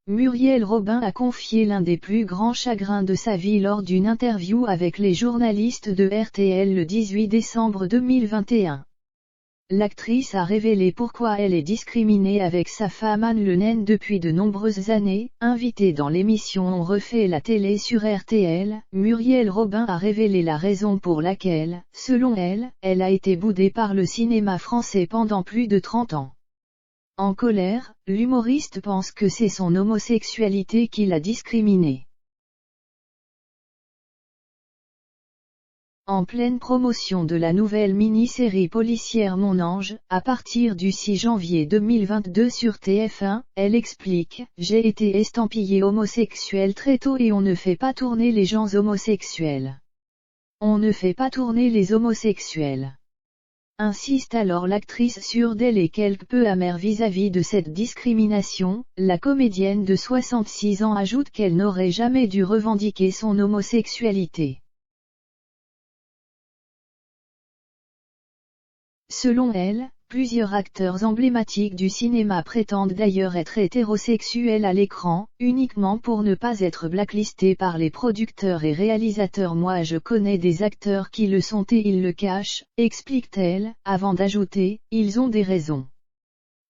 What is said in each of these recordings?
Muriel Robin a confié l'un des plus grands chagrins de sa vie lors d'une interview avec les journalistes de RTL le 18 décembre 2021. L'actrice a révélé pourquoi elle est discriminée avec sa femme Anne Le Naine depuis de nombreuses années. Invitée dans l'émission On refait la télé sur RTL, Muriel Robin a révélé la raison pour laquelle, selon elle, elle a été boudée par le cinéma français pendant plus de 30 ans. En colère, l'humoriste pense que c'est son homosexualité qui l'a discriminée. En pleine promotion de la nouvelle mini-série policière Mon Ange, à partir du 6 janvier 2022 sur TF1, elle explique « J'ai été estampillée homosexuelle très tôt et on ne fait pas tourner les gens homosexuels. On ne fait pas tourner les homosexuels. » Insiste alors l'actrice sur d'elle et quelque peu amère vis-à-vis de cette discrimination. La comédienne de 66 ans ajoute qu'elle n'aurait jamais dû revendiquer son homosexualité. Selon elle, plusieurs acteurs emblématiques du cinéma prétendent d'ailleurs être hétérosexuels à l'écran, uniquement pour ne pas être blacklistés par les producteurs et réalisateurs. Moi je connais des acteurs qui le sont et ils le cachent, explique-t-elle, avant d'ajouter, ils ont des raisons.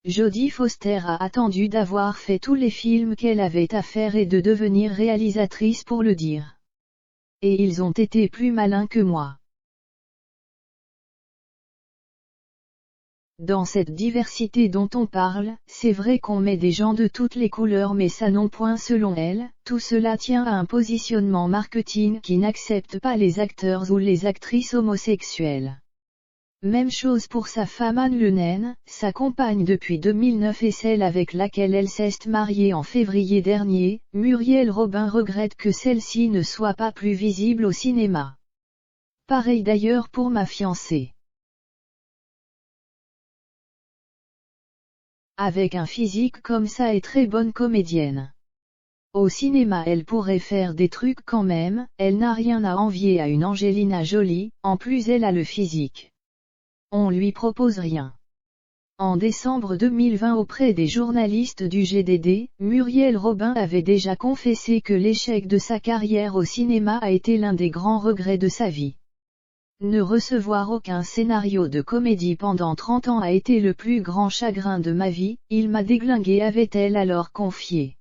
Jodie Foster a attendu d'avoir fait tous les films qu'elle avait à faire et de devenir réalisatrice pour le dire. Et ils ont été plus malins que moi. Dans cette diversité dont on parle, c'est vrai qu'on met des gens de toutes les couleurs mais ça non point selon elle, tout cela tient à un positionnement marketing qui n'accepte pas les acteurs ou les actrices homosexuels. Même chose pour sa femme Anne Le Naine, sa compagne depuis 2009 et celle avec laquelle elle s'est mariée en février dernier. Muriel Robin regrette que celle-ci ne soit pas plus visible au cinéma. Pareil d'ailleurs pour ma fiancée. Avec un physique comme ça et très bonne comédienne. Au cinéma elle pourrait faire des trucs quand même, elle n'a rien à envier à une Angelina Jolie, en plus elle a le physique. On lui propose rien. En décembre 2020 auprès des journalistes du GDD, Muriel Robin avait déjà confessé que l'échec de sa carrière au cinéma a été l'un des grands regrets de sa vie. Ne recevoir aucun scénario de comédie pendant 30 ans a été le plus grand chagrin de ma vie, il m'a déglingué avait-elle alors confié.